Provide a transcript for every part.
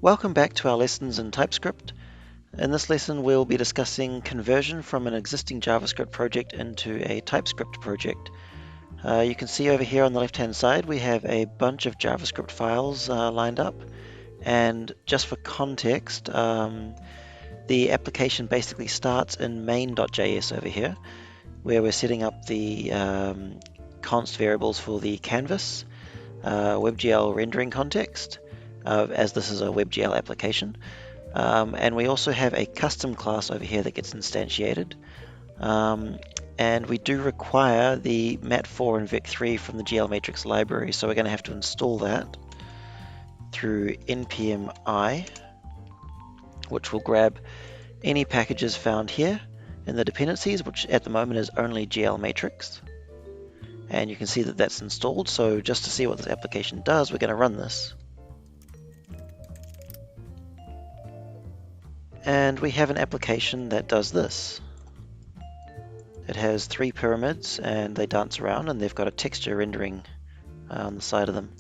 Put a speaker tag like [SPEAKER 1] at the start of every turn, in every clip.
[SPEAKER 1] Welcome back to our lessons in TypeScript. In this lesson we'll be discussing conversion from an existing JavaScript project into a TypeScript project. You can see over here on the left hand side we have a bunch of JavaScript files lined up, and just for context, the application basically starts in main.js over here, where we're setting up the const variables for the canvas, WebGL rendering context, as this is a WebGL application. And we also have a custom class over here that gets instantiated. And we do require the mat4 and vec3 from the GLMatrix library, so we're going to have to install that through npm I, which will grab any packages found here in the dependencies, which at the moment is only GLMatrix. And you can see that that's installed, so just to see what this application does, we're going to run this. And we have an application that does this. It has 3 pyramids and they dance around, and they've got a texture rendering on the side of them.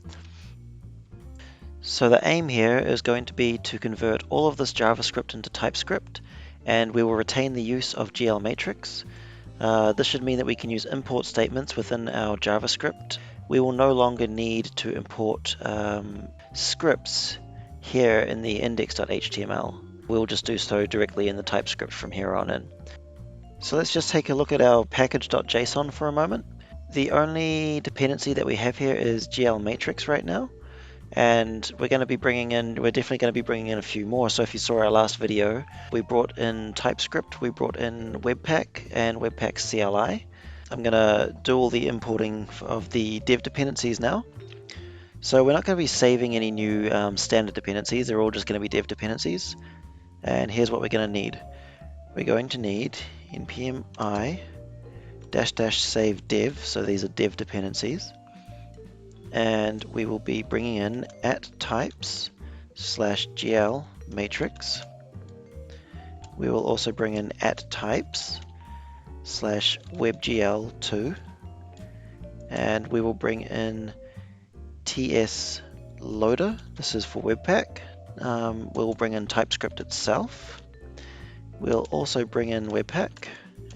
[SPEAKER 1] So the aim here is going to be to convert all of this JavaScript into TypeScript, and we will retain the use of GLMatrix. This should mean that we can use import statements within our JavaScript. We will no longer need to import scripts here in the index.html. We'll just do so directly in the TypeScript from here on in. So let's just take a look at our package.json for a moment. The only dependency that we have here is GLMatrix right now, and we're definitely going to be bringing in a few more. So if you saw our last video, we brought in TypeScript, we brought in Webpack and Webpack CLI. I'm going to do all the importing of the dev dependencies now. So we're not going to be saving any new standard dependencies, they're all just going to be dev dependencies. And here's what we're going to need. We're going to need npm I -- save dev, so these are dev dependencies. And we will be bringing in @types /GLMatrix. We will also bring in @types /WebGL2. And we will bring in TS loader. This is for Webpack. We'll bring in TypeScript itself. We'll also bring in Webpack,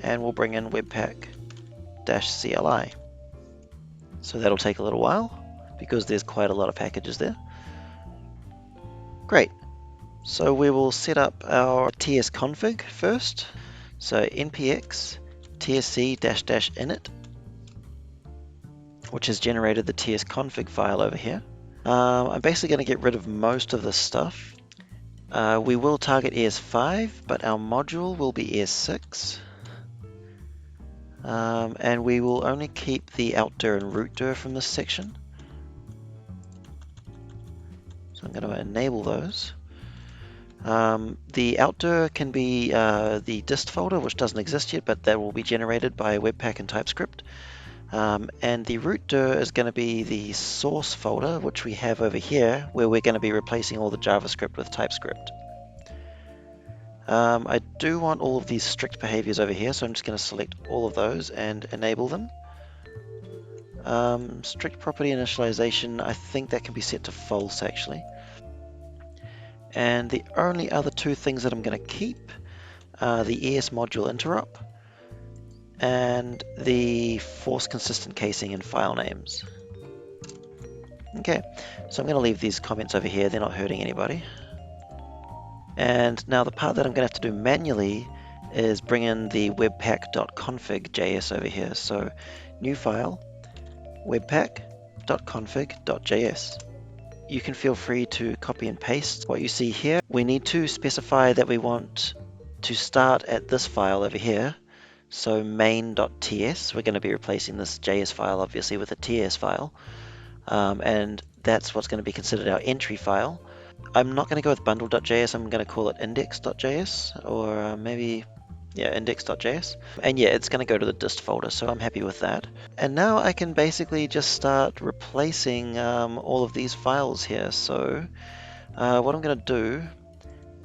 [SPEAKER 1] and we'll bring in Webpack-CLI. So that'll take a little while because there's quite a lot of packages there. Great. So we will set up our tsconfig first. So npx tsc-init, which has generated the tsconfig file over here. I'm basically going to get rid of most of this stuff. We will target ES5, but our module will be ES6. And we will only keep the outdir and rootdir from this section. So I'm going to enable those. The outdir can be the dist folder, which doesn't exist yet, but that will be generated by Webpack and TypeScript. And the rootdir is going to be the source folder, which we have over here, where we're going to be replacing all the JavaScript with TypeScript. I do want all of these strict behaviors over here, so I'm just going to select all of those and enable them. Strict property initialization, I think that can be set to false actually. And the only other 2 things that I'm going to keep are the ES module interop and the force consistent casing and file names. Okay, so I'm going to leave these comments over here, they're not hurting anybody. And now the part that I'm going to have to do manually is bring in the webpack.config.js over here. So new file, webpack.config.js. You can feel free to copy and paste what you see here. We need to specify that we want to start at this file over here. So main.ts, we're going to be replacing this JS file obviously with a TS file. And that's what's going to be considered our entry file. I'm not going to go with bundle.js, I'm going to call it index.js, or maybe, yeah, index.js. And yeah, it's going to go to the dist folder, so I'm happy with that. And now I can basically just start replacing all of these files here. So what I'm going to do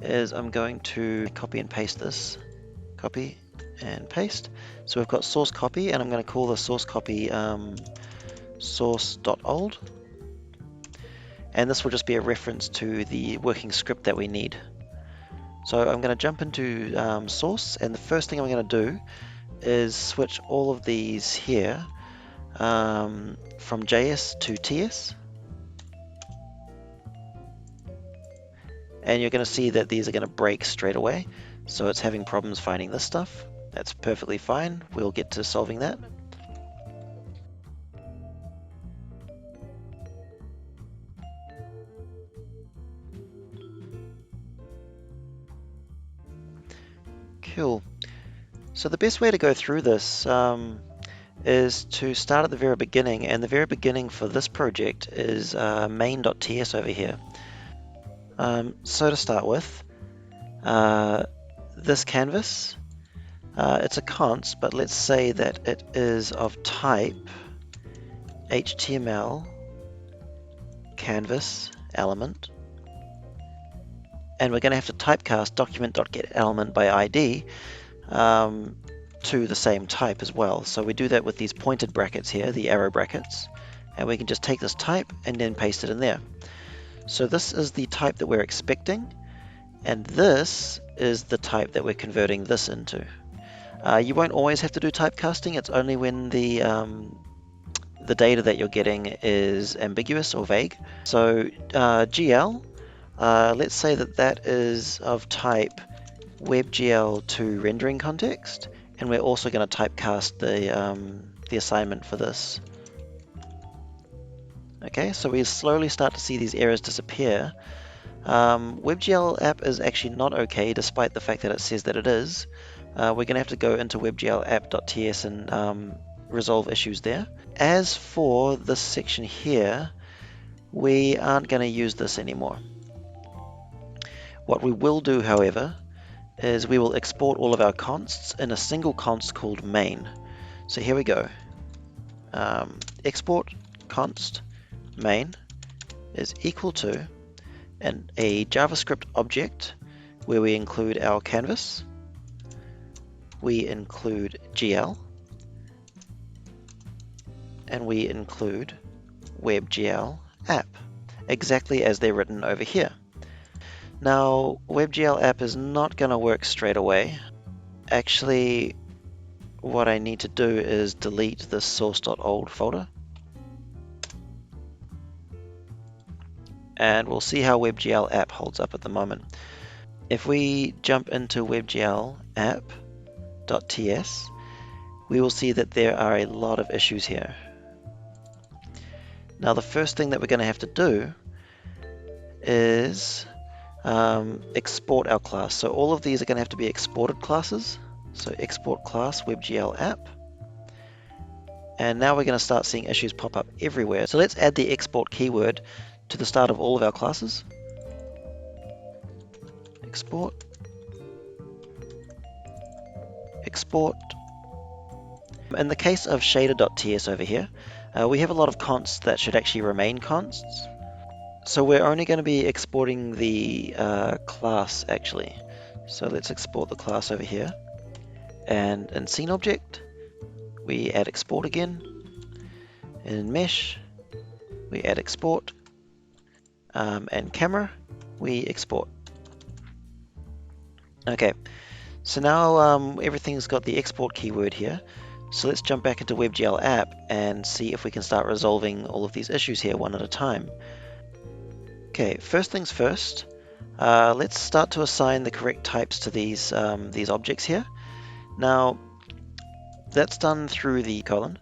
[SPEAKER 1] is I'm going to copy and paste this. Copy and paste. So we've got source copy, and I'm going to call the source copy source.old. and this will just be a reference to the working script that we need. So I'm going to jump into source, and the first thing I'm going to do is switch all of these here from JS to TS. And you're going to see that these are going to break straight away. So it's having problems finding this stuff. That's perfectly fine. We'll get to solving that. Cool. So the best way to go through this is to start at the very beginning, and the very beginning for this project is main.ts over here. So to start with, this canvas, it's a const, but let's say that it is of type HTML canvas element, and we're going to have to typecast document.getElement by ID to the same type as well. So we do that with these pointed brackets here, the arrow brackets, and we can just take this type and then paste it in there. So this is the type that we're expecting, and this is the type that we're converting this into. You won't always have to do typecasting. It's only when the data that you're getting is ambiguous or vague. So GL, let's say that that is of type WebGL to rendering context, and we're also going to typecast the assignment for this. Okay, so we slowly start to see these errors disappear. WebGL app is actually not okay, despite the fact that it says that it is. We're going to have to go into WebGL app.ts and resolve issues there. As for this section here, we aren't going to use this anymore. What we will do, however, is we will export all of our consts in a single const called main. So here we go. Export const main is equal to a JavaScript object where we include our canvas, we include GL, and we include WebGL app, exactly as they're written over here. Now, WebGL app is not going to work straight away. Actually, what I need to do is delete this source.old folder. And we'll see how WebGL app holds up at the moment. If we jump into WebGL app.ts, we will see that there are a lot of issues here. Now, the first thing that we're going to have to do is export our class. So all of these are going to have to be exported classes. So export class WebGL app. And now we're going to start seeing issues pop up everywhere. So let's add the export keyword to the start of all of our classes. Export. Export. In the case of shader.ts over here, we have a lot of consts that should actually remain consts. So we're only going to be exporting the class actually. So let's export the class over here. And in scene object, we add export again. In mesh, we add export. And camera, we export. Okay, so now everything's got the export keyword here. So let's jump back into WebGL app and see if we can start resolving all of these issues here one at a time. Okay, first things first, let's start to assign the correct types to these objects here. Now, that's done through the colon.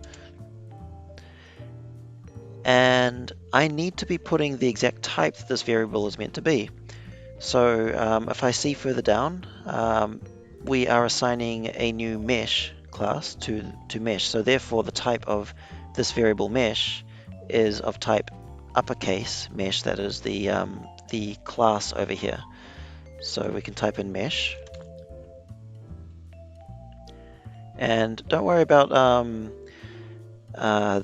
[SPEAKER 1] And I need to be putting the exact type that this variable is meant to be. So if I see further down, we are assigning a new mesh class to mesh. So therefore the type of this variable mesh is of type uppercase mesh, that is the class over here. So we can type in mesh. And don't worry about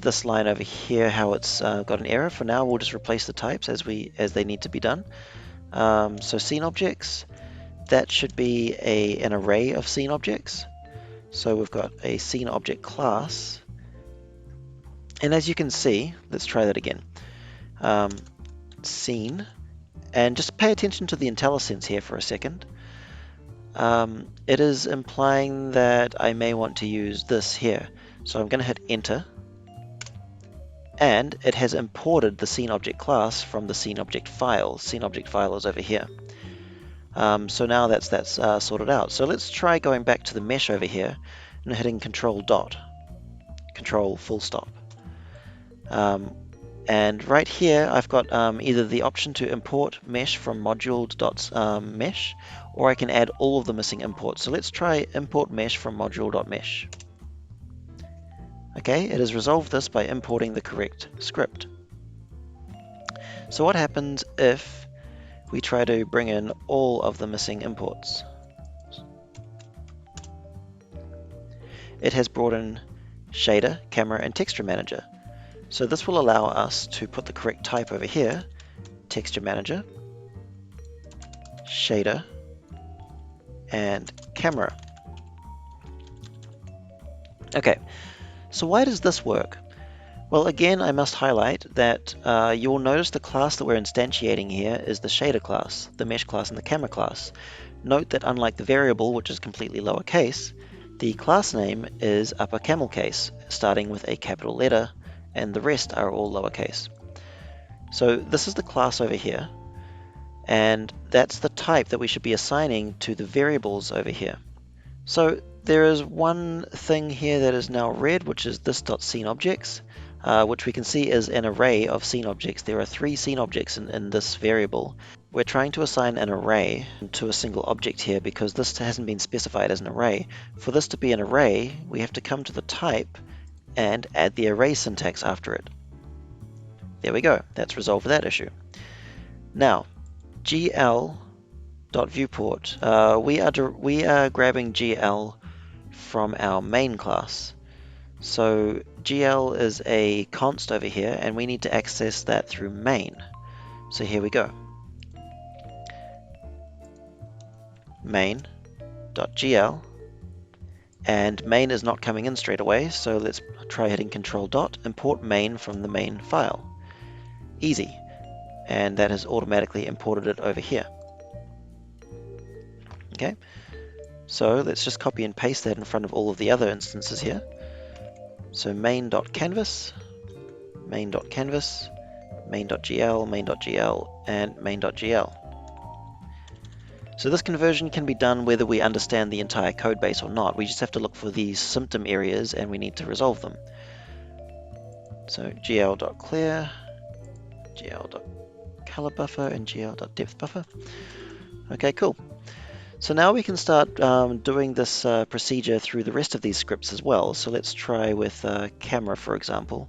[SPEAKER 1] this line over here, how it's got an error. For now, we'll just replace the types as they need to be done. So scene objects, that should be an array of scene objects. So we've got a scene object class, and as you can see, let's try that again. scene, and just pay attention to the IntelliSense here for a second. It is implying that I may want to use this here. So I'm going to hit enter, and it has imported the scene object class from the scene object file. Scene object file is over here. So now that's sorted out. So let's try going back to the mesh over here and hitting control dot, control full stop. And right here I've got either the option to import mesh from module.mesh, or I can add all of the missing imports. So let's try import mesh from module.mesh. Okay, it has resolved this by importing the correct script. So what happens if we try to bring in all of the missing imports? It has brought in shader, camera, and texture manager. So this will allow us to put the correct type over here, texture manager, shader, and camera. Okay, so why does this work? Well, again, I must highlight that you'll notice the class that we're instantiating here is the shader class, the mesh class, and the camera class. Note that unlike the variable, which is completely lowercase, the class name is upper camel case, starting with a capital letter, and the rest are all lowercase. So this is the class over here, and that's the type that we should be assigning to the variables over here. So there is one thing here that is now red, which is this.sceneObjects, which we can see is an array of scene objects. There are 3 scene objects in this variable. We're trying to assign an array to a single object here because this hasn't been specified as an array. For this to be an array, we have to come to the type and add the array syntax after it. There we go, that's resolved that issue. Now, GL.viewport, we are grabbing GL from our main class. So GL is a const over here, and we need to access that through main. So here we go. Main.gl, and main is not coming in straight away, so let's try hitting control dot, import main from the main file. Easy, and that has automatically imported it over here. Okay, so let's just copy and paste that in front of all of the other instances here. So main.canvas, main.canvas, main.gl, main.gl, and main.gl. So this conversion can be done whether we understand the entire code base or not. We just have to look for these symptom areas and we need to resolve them. So gl.clear, gl.colorBuffer, and gl.depthBuffer. Okay, cool. So now we can start doing this procedure through the rest of these scripts as well. So let's try with camera, for example.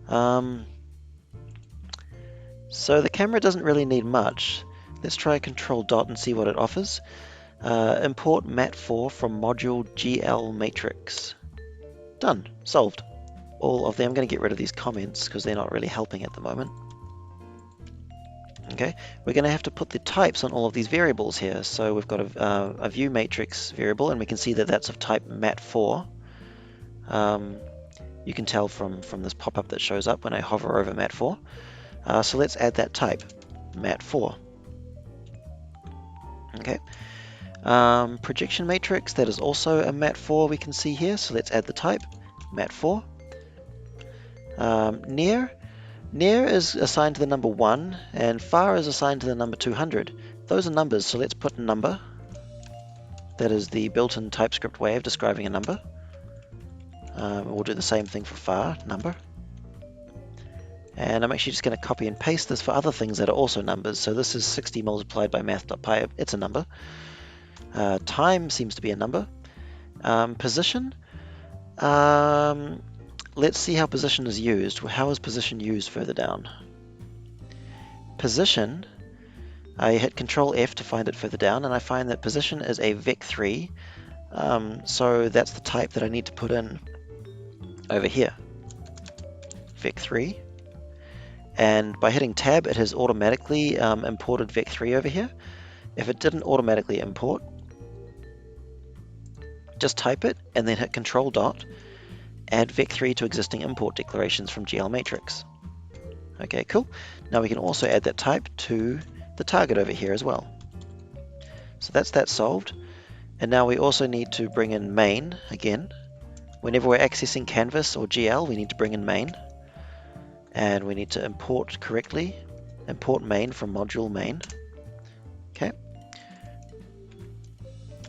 [SPEAKER 1] So the camera doesn't really need much. Let's try control dot and see what it offers. Import mat4 from module GLMatrix. Done, solved. All of them. I'm going to get rid of these comments because they're not really helping at the moment. Okay, we're going to have to put the types on all of these variables here. So we've got a view matrix variable, and we can see that that's of type mat4. You can tell from this pop-up that shows up when I hover over mat4. So let's add that type, mat4. Okay, projection matrix, that is also a mat4 we can see here. So let's add the type, mat4. Near is assigned to the number 1, and far is assigned to the number 200. Those are numbers, so let's put number. That is the built-in TypeScript way of describing a number. We'll do the same thing for far, number. And I'm actually just going to copy and paste this for other things that are also numbers. So this is 60 multiplied by math.py, it's a number. Time seems to be a number. Position. Let's see how position is used. How is position used further down? Position, I hit Control F to find it further down, and I find that position is a vec3. So that's the type that I need to put in over here. Vec3. And by hitting tab, it has automatically imported vec3 over here. If it didn't automatically import, just type it and then hit Control dot. Add vec3 to existing import declarations from GLMatrix. Okay, cool. Now we can also add that type to the target over here as well. So that's that solved. And now we also need to bring in main again. Whenever we're accessing canvas or GL, we need to bring in main. And we need to import correctly. Import main from module main. Okay.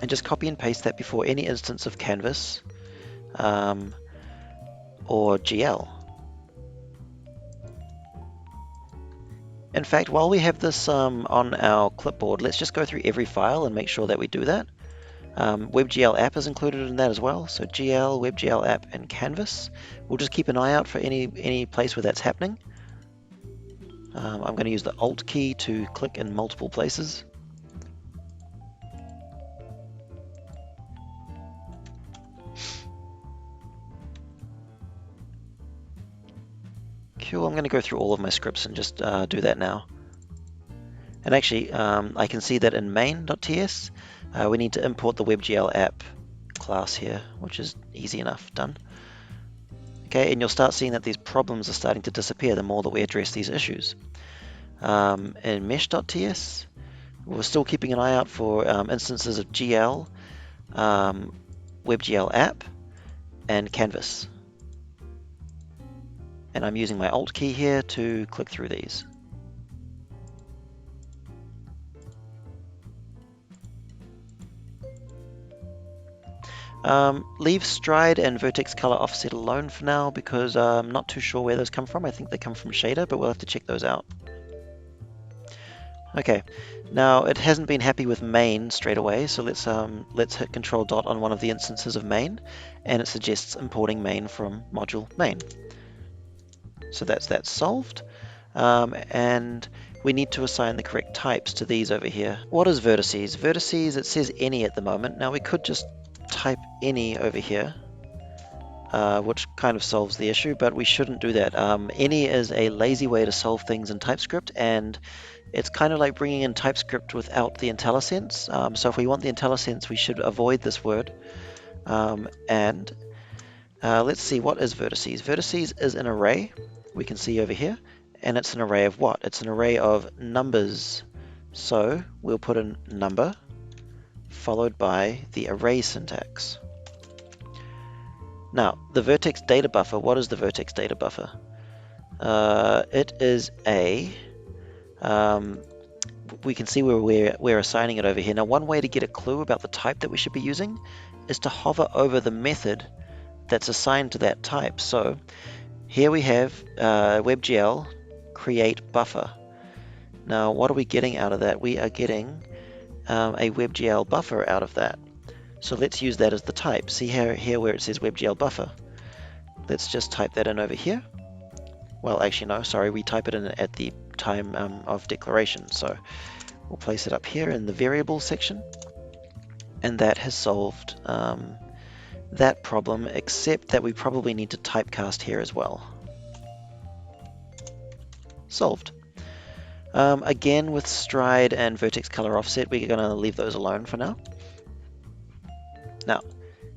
[SPEAKER 1] And just copy and paste that before any instance of canvas or GL. In fact, while we have this on our clipboard, let's just go through every file and make sure that we do that. WebGL app is included in that as well. So GL, WebGL app, and canvas. We'll just keep an eye out for any place where that's happening. I'm going to use the Alt key to click in multiple places. Cool, I'm going to go through all of my scripts and just do that now. And actually, I can see that in main.ts, we need to import the WebGL app class here, which is easy enough, done. Okay, and you'll start seeing that these problems are starting to disappear the more that we address these issues. In mesh.ts, we're still keeping an eye out for instances of GL, WebGL app, and canvas. And I'm using my Alt key here to click through these. Leave stride and vertex color offset alone for now because I'm not too sure where those come from. I think they come from shader, but we'll have to check those out. Okay, now it hasn't been happy with main straight away, so let's hit Control dot on one of the instances of main, and it suggests importing main from module main. So that's solved, and we need to assign the correct types to these over here. What is vertices? Vertices, it says any at the moment. Now we could just type any over here, which kind of solves the issue, but we shouldn't do that. Any is a lazy way to solve things in TypeScript, and it's kind of like bringing in TypeScript without the IntelliSense. So if we want the IntelliSense, we should avoid this word. Let's see, what is vertices? Vertices is an array, we can see over here, and it's an array of what? It's an array of numbers. So we'll put in number, followed by the array syntax. Now, the vertex data buffer, what is the vertex data buffer? It is a... we can see where we're assigning it over here. Now, one way to get a clue about the type that we should be using is to hover over the method that's assigned to that type. So here we have WebGL create buffer. Now, what are we getting out of that? We are getting a WebGL buffer out of that. So let's use that as the type. See here where it says WebGL buffer. Let's just type that in over here. Well, actually, no, sorry, we type it in at the time of declaration. So we'll place it up here in the variables section. And that has solved that problem, except that we probably need to typecast here as well. Solved. Again, with stride and vertex color offset, we're going to leave those alone for now. Now,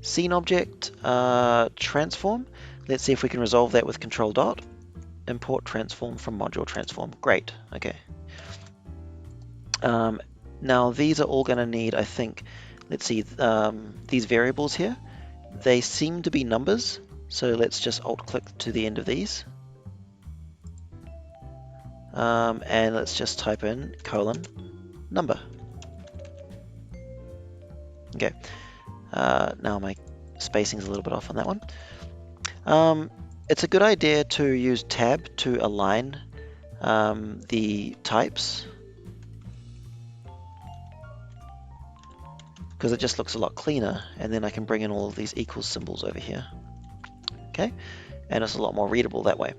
[SPEAKER 1] scene object transform. Let's see if we can resolve that with Control dot. Import transform from module transform. Great. Okay. Now these are all going to need, I think, let's see, these variables here. They seem to be numbers, so let's just alt-click to the end of these. And let's just type in :number. Okay. Now my spacing is a little bit off on that one. It's a good idea to use tab to align the types, because it just looks a lot cleaner, and then I can bring in all of these equals symbols over here. Okay, and it's a lot more readable that way.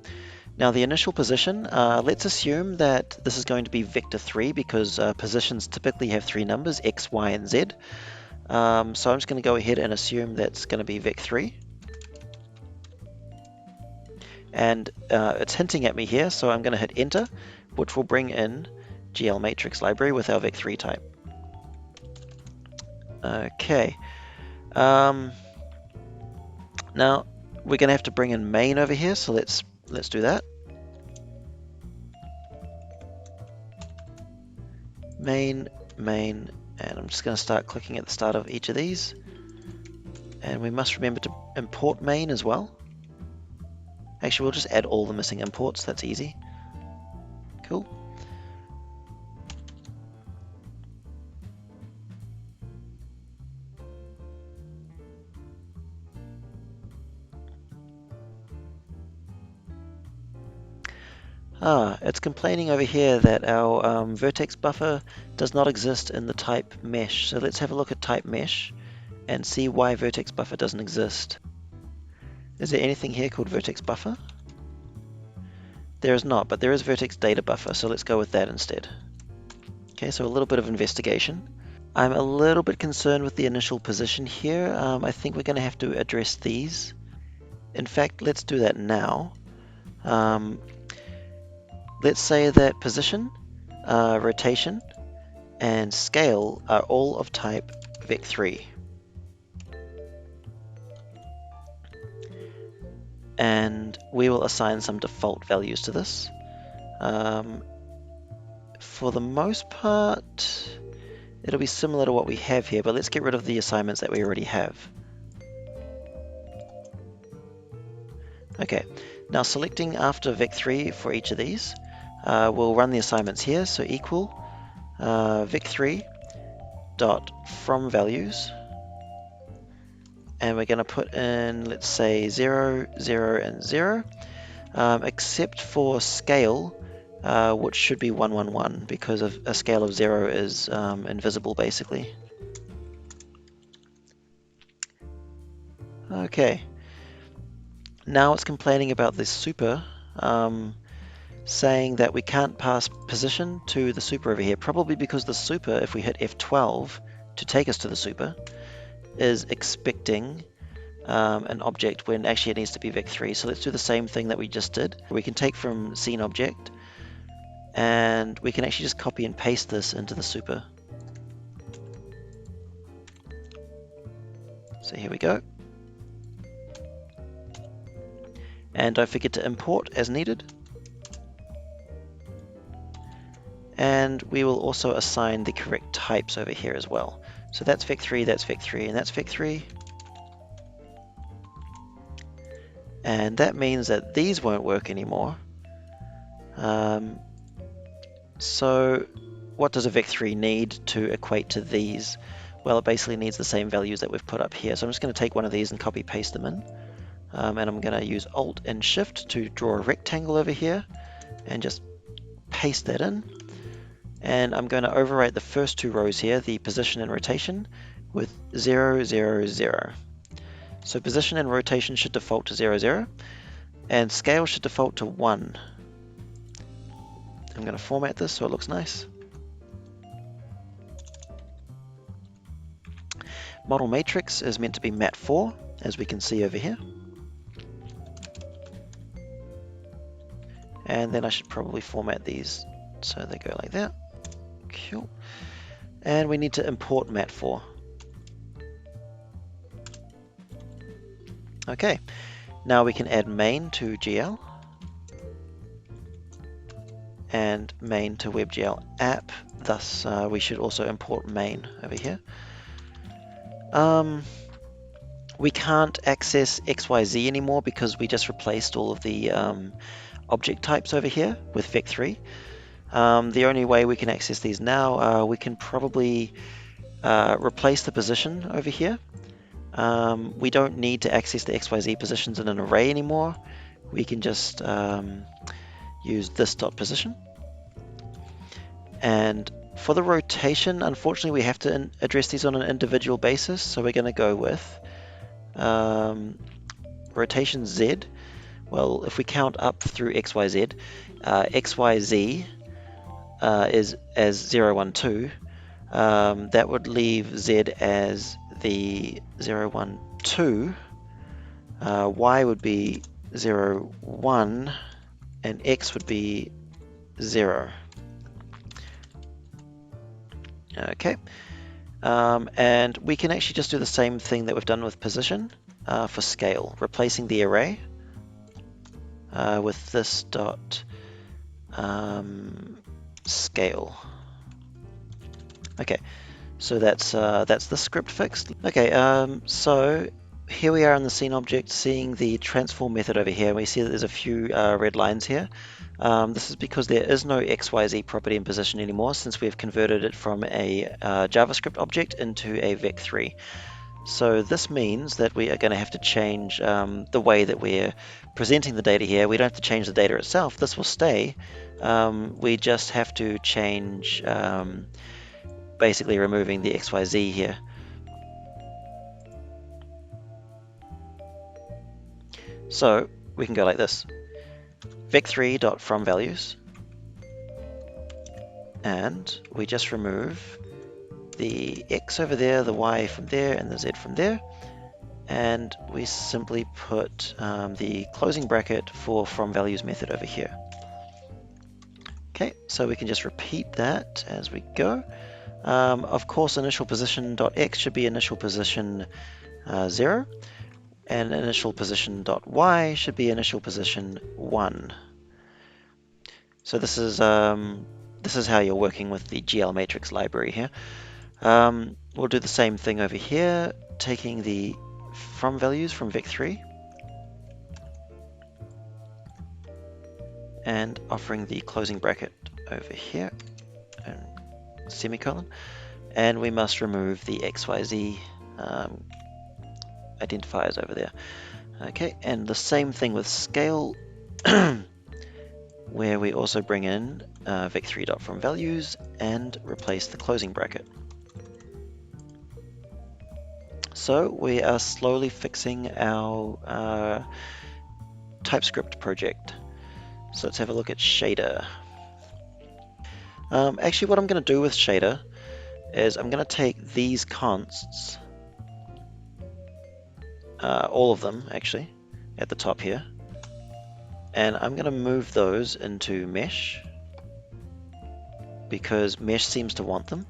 [SPEAKER 1] Now the initial position, let's assume that this is going to be vector 3 because positions typically have 3 numbers, x, y, and z. So I'm just going to go ahead and assume that's going to be vec3. And it's hinting at me here, so I'm going to hit enter, which will bring in GLMatrix library with our vec3 type. Okay. Now we're going to have to bring in main over here, so let's do that. main, main, and I'm just going to start clicking at the start of each of these. And we must remember to import main as well. Actually, we'll just add all the missing imports, that's easy. Cool. It's complaining over here that our vertex buffer does not exist in the type mesh. So let's have a look at type mesh and see why vertex buffer doesn't exist. Is there anything here called vertex buffer? There is not, but there is vertex data buffer, so let's go with that instead. Okay, so a little bit of investigation. I'm a little bit concerned with the initial position here. I think we're going to have to address these. In fact, let's do that now. Let's say that position, rotation, and scale are all of type vec3. And we will assign some default values to this. For the most part, it'll be similar to what we have here, but let's get rid of the assignments that we already have. Okay, now selecting after vec3 for each of these, we'll run the assignments here, so equal vec3 dot from values, and we're going to put in, let's say, 0, 0, and 0, except for scale, which should be 1, 1, 1, because of a scale of 0 is invisible, basically. Okay, now it's complaining about this super, saying that we can't pass position to the super over here, probably because the super, if we hit F12 to take us to the super, is expecting an object when actually it needs to be vec3. So let's do the same thing that we just did. We can take from scene object, and we can actually just copy and paste this into the super. So here we go. And don't forget to import as needed. And we will also assign the correct types over here as well. So that's vec3, that's vec3, and that's vec3. And that means that these won't work anymore. So what does a vec3 need to equate to these? Well, it basically needs the same values that we've put up here. So I'm just going to take one of these and copy paste them in. And I'm going to use Alt and Shift to draw a rectangle over here and just paste that in. And I'm going to overwrite the first two rows here, the position and rotation, with 0, 0, 0. So position and rotation should default to 0, 0, and scale should default to 1. I'm going to format this so it looks nice. Model matrix is meant to be mat4, as we can see over here. And then I should probably format these so they go like that. Cool. And we need to import mat4. Okay, now we can add main to GL and main to WebGL app. Thus, we should also import main over here. We can't access XYZ anymore because we just replaced all of the object types over here with vec3. The only way we can access these now, we can probably replace the position over here. We don't need to access the XYZ positions in an array anymore. We can just use this dot position. And for the rotation, unfortunately, we have to address these on an individual basis. So we're going to go with rotation Z. Well, if we count up through XYZ, XYZ is as 0, 1, 2. That would leave Z as the 0, 1, 2. Y would be 0, 1, and X would be 0. Okay, and we can actually just do the same thing that we've done with position for scale, replacing the array with this dot scale. Okay, so that's the script fixed. Okay, so here we are in the scene object, seeing the transform method over here. We see that there's a few red lines here. This is because there is no XYZ property in position anymore, since we've converted it from a JavaScript object into a vec3. So this means that we are going to have to change the way that we're presenting the data here. We don't have to change the data itself. This will stay. We just have to change basically removing the XYZ here. So we can go like this. vec3.fromValues, and we just remove the X over there, the Y from there, and the Z from there. And we simply put the closing bracket for fromValues method over here. Okay, so we can just repeat that as we go. Of course, initial position.x should be initial position 0, and initial position.y should be initial position 1. So this is how you're working with the GLMatrix library here. We'll do the same thing over here, taking the from values from vec3 and offering the closing bracket over here and semicolon, and we must remove the XYZ identifiers over there. Okay, and the same thing with scale, where we also bring in vec3.fromValues and replace the closing bracket. So we are slowly fixing our TypeScript project. So let's have a look at shader. Actually, what I'm going to do with shader is I'm going to take these consts, all of them actually, at the top here, and I'm going to move those into mesh because mesh seems to want them.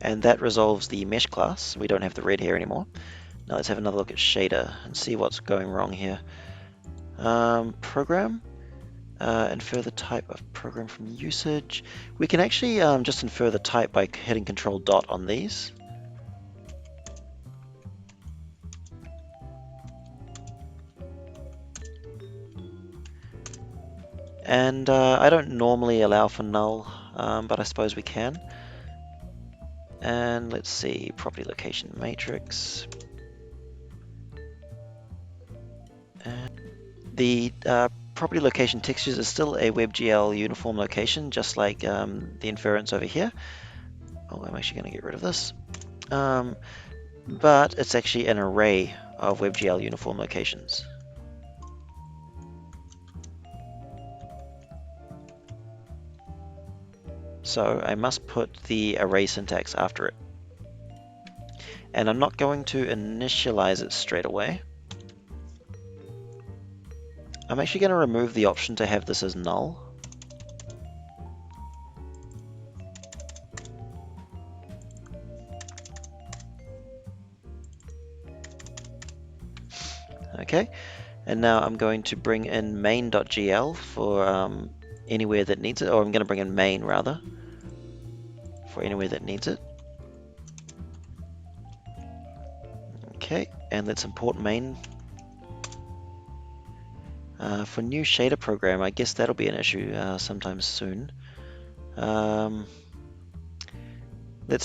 [SPEAKER 1] And that resolves the mesh class. We don't have the red here anymore. Now let's have another look at shader and see what's going wrong here. Program, infer the type of program from usage. We can actually just infer the type by hitting Control dot on these. And I don't normally allow for null, but I suppose we can. And let's see, property location matrix. And the property location textures is still a WebGL uniform location, just like the inference over here. Oh, I'm actually going to get rid of this. But it's actually an array of WebGL uniform locations. So I must put the array syntax after it. And I'm not going to initialize it straight away. I'm actually going to remove the option to have this as null. Okay, and now I'm going to bring in main.gl for anywhere that needs it, or I'm going to bring in main rather, for anywhere that needs it. Okay, and let's import main. For new shader program, I guess that'll be an issue sometime soon. Let's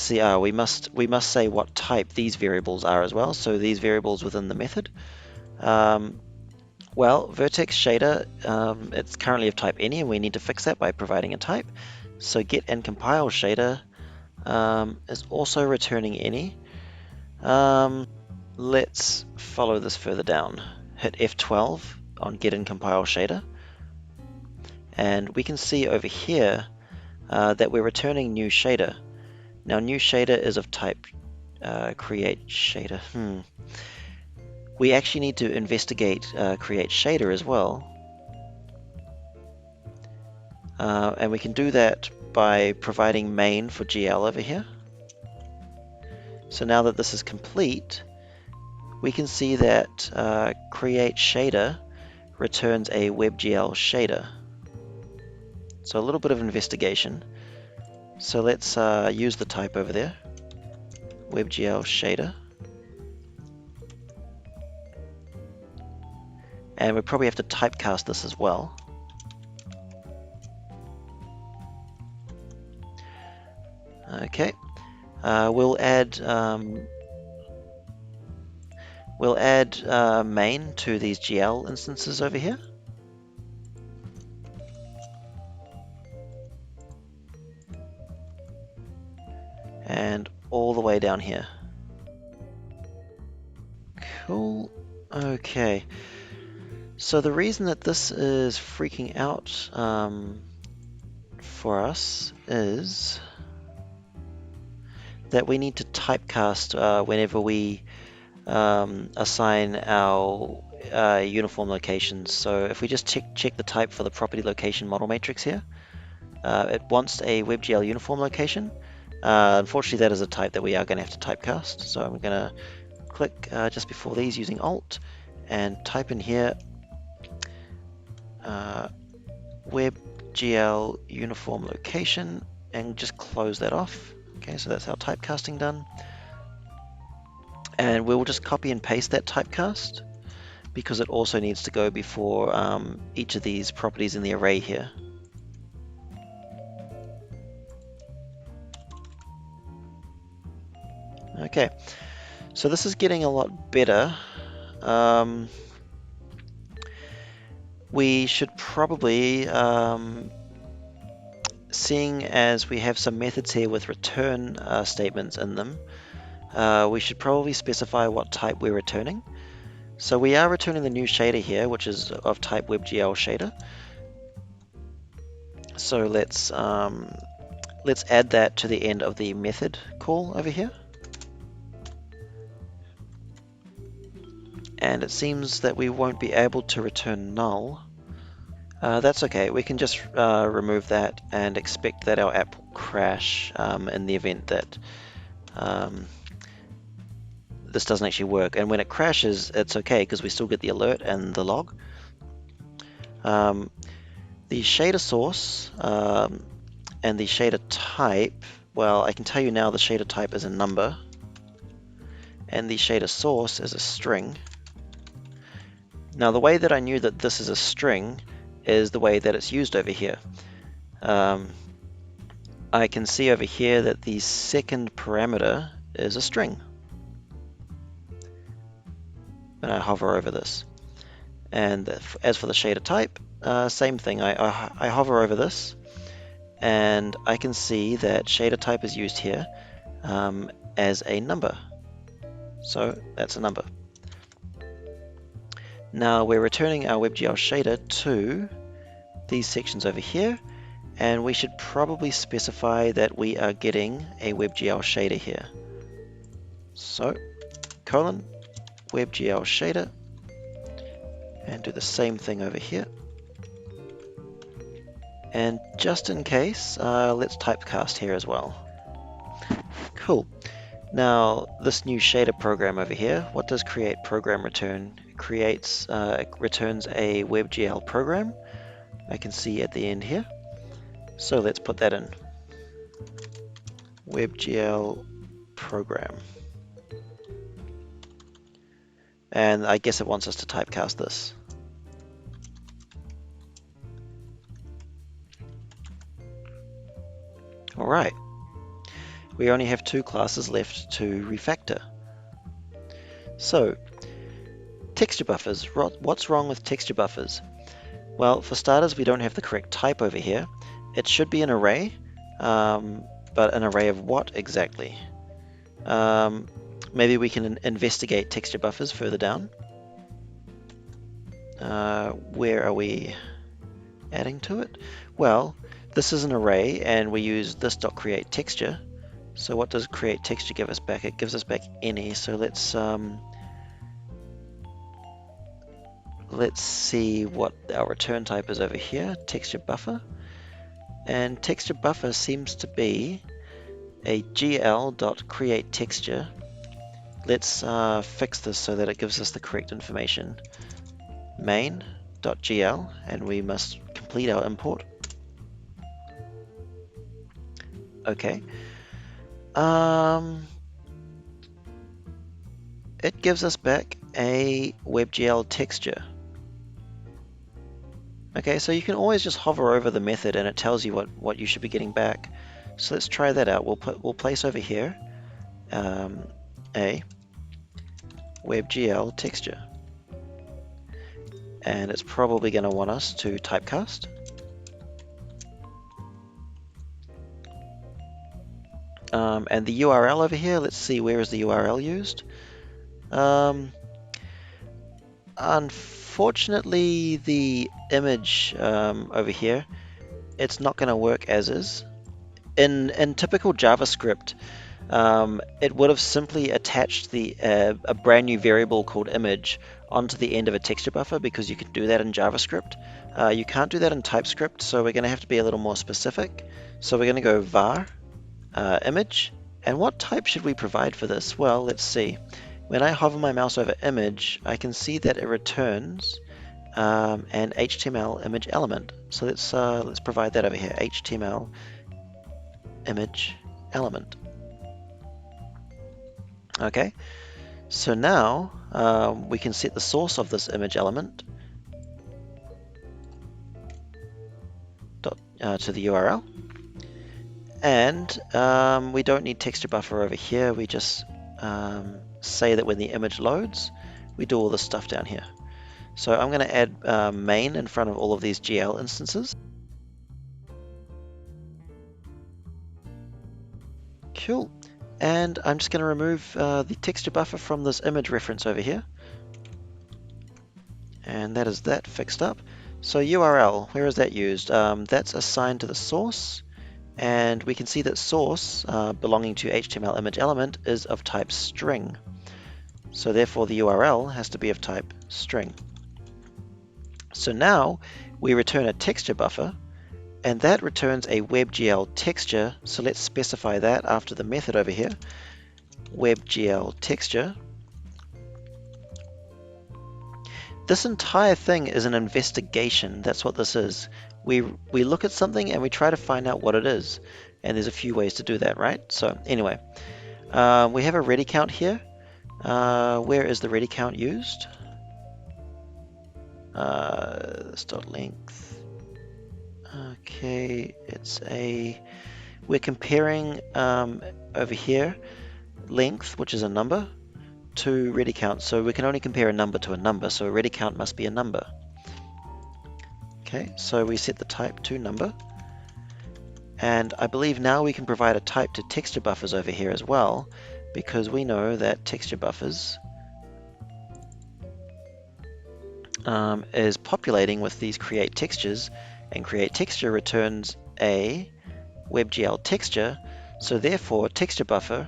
[SPEAKER 1] see. We must say what type these variables are as well. So these variables within the method. Well, vertex shader, it's currently of type any, and we need to fix that by providing a type. So get and compile shader is also returning any. Let's follow this further down. Hit F12 on get and compile shader, and we can see over here that we're returning new shader. Now new shader is of type create shader. We actually need to investigate create shader as well, and we can do that by providing main for GL over here. So now that this is complete, we can see that create shader returns a WebGL shader. So a little bit of investigation. So let's use the type over there, WebGL shader. And we probably have to typecast this as well. Okay, we'll add main to these GL instances over here. And all the way down here. Cool. Okay. So the reason that this is freaking out for us is that we need to typecast whenever we assign our uniform locations. So if we just check the type for the property location model matrix here, it wants a WebGL uniform location. Unfortunately, that is a type that we are going to have to typecast. So I'm going to click just before these using Alt and type in here WebGL uniform location and just close that off. Okay, so that's our typecasting done. And we'll just copy and paste that typecast because it also needs to go before each of these properties in the array here. Okay, so this is getting a lot better. We should probably, seeing as we have some methods here with return statements in them, we should probably specify what type we're returning. So we are returning the new shader here, which is of type WebGL shader. So let's add that to the end of the method call over here. And it seems that we won't be able to return null. That's okay, we can just remove that and expect that our app will crash in the event that this doesn't actually work. And when it crashes, it's okay because we still get the alert and the log. The shader source and the shader type, well, I can tell you now the shader type is a number and the shader source is a string. Now the way that I knew that this is a string is the way that it's used over here. I can see over here that the second parameter is a string. And I hover over this. And as for the shader type, same thing. I hover over this and I can see that shader type is used here as a number. So that's a number. Now we're returning our WebGL shader to these sections over here, and we should probably specify that we are getting a WebGL shader here. So colon WebGL shader, and do the same thing over here. And just in case, let's typecast here as well. Cool. Now this new shader program over here, what does create program return? It returns a WebGL program. I can see at the end here. So let's put that in. WebGL program. And I guess it wants us to typecast this. All right. We only have 2 classes left to refactor. So, texture buffers. What's wrong with texture buffers? Well, for starters, we don't have the correct type over here. It should be an array, but an array of what exactly? Maybe we can investigate texture buffers further down. Where are we adding to it? Well, this is an array, and we use this.createTexture. So what does create texture give us back? It gives us back any. So let's see what our return type is over here, texture buffer. And texture buffer seems to be a gl.createTexture. Let's fix this so that it gives us the correct information. Main.gl, and we must complete our import. Okay. It gives us back a WebGL texture. Okay, so you can always just hover over the method and it tells you what you should be getting back. So let's try that out. We'll place over here a WebGL texture, and it's probably going to want us to typecast. And the URL over here, let's see, where is the URL used? Unfortunately, the image over here, it's not going to work as is. In typical JavaScript, it would have simply attached a brand new variable called image onto the end of a texture buffer, because you can do that in JavaScript. You can't do that in TypeScript, so we're going to have to be a little more specific. So we're going to go var image. And what type should we provide for this? Well, let's see. When I hover my mouse over image, I can see that it returns an HTML image element. So let's provide that over here, HTML image element. Okay, so now we can set the source of this image element to the URL, and we don't need texture buffer over here. We just say that when the image loads, we do all this stuff down here. So I'm going to add main in front of all of these GL instances. Cool. And I'm just going to remove the texture buffer from this image reference over here. And that is that fixed up. So URL, where is that used? That's assigned to the source. And we can see that source belonging to HTML image element is of type string. So therefore the URL has to be of type string. So now we return a texture buffer, and that returns a WebGL texture. So let's specify that after the method over here, WebGL texture. This entire thing is an investigation. That's what this is. We look at something and we try to find out what it is. And there's a few ways to do that, right? So anyway, we have a ready count here. Where is the ready count used? This dot length. Okay, we're comparing over here length, which is a number, to ready count. So we can only compare a number to a number, so a ready count must be a number. Okay, so we set the type to number, and I believe now we can provide a type to texture buffers over here as well, because we know that texture buffers is populating with these create textures, and create texture returns a WebGL texture, so therefore texture buffer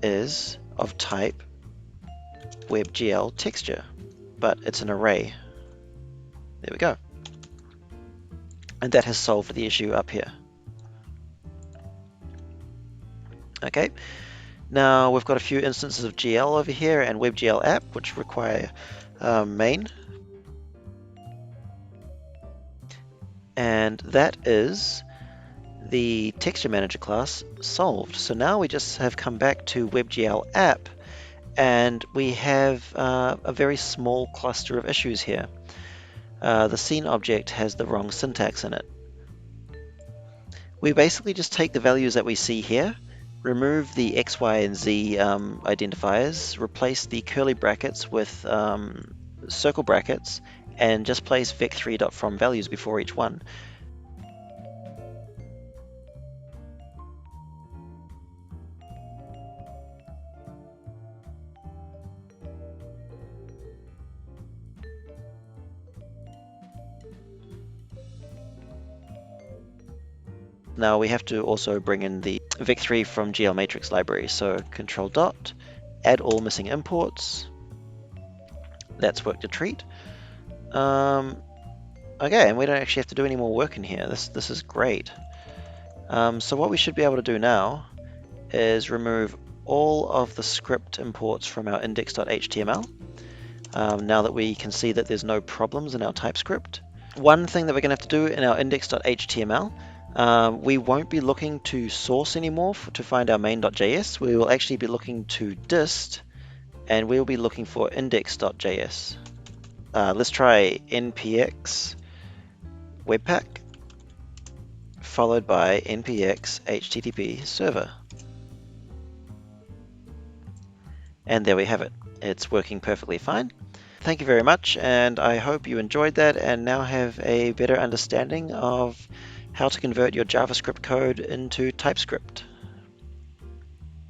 [SPEAKER 1] is of type WebGL texture, but it's an array. There we go. And that has solved the issue up here. Okay, now we've got a few instances of GL over here and WebGL app, which require main. And that is the texture manager class solved. So now we just have come back to WebGL app, and we have a very small cluster of issues here. The scene object has the wrong syntax in it. We basically just take the values that we see here, remove the X, Y, and Z identifiers, replace the curly brackets with circle brackets, and just place vec3.from values before each one. Now we have to also bring in the vec3 from GLMatrix library. So control dot, add all missing imports. That's worked a treat. Okay, and we don't actually have to do any more work in here. This is great. So what we should be able to do now is remove all of the script imports from our index.html. Now that we can see that there's no problems in our TypeScript. One thing that we're going to have to do in our index.html We won't be looking to source anymore to find our main.js. We will actually be looking to dist, and we'll be looking for index.js. Let's try npx Webpack followed by npx http server. And there we have it. It's working perfectly fine. Thank you very much, and I hope you enjoyed that and now have a better understanding of how to convert your JavaScript code into TypeScript.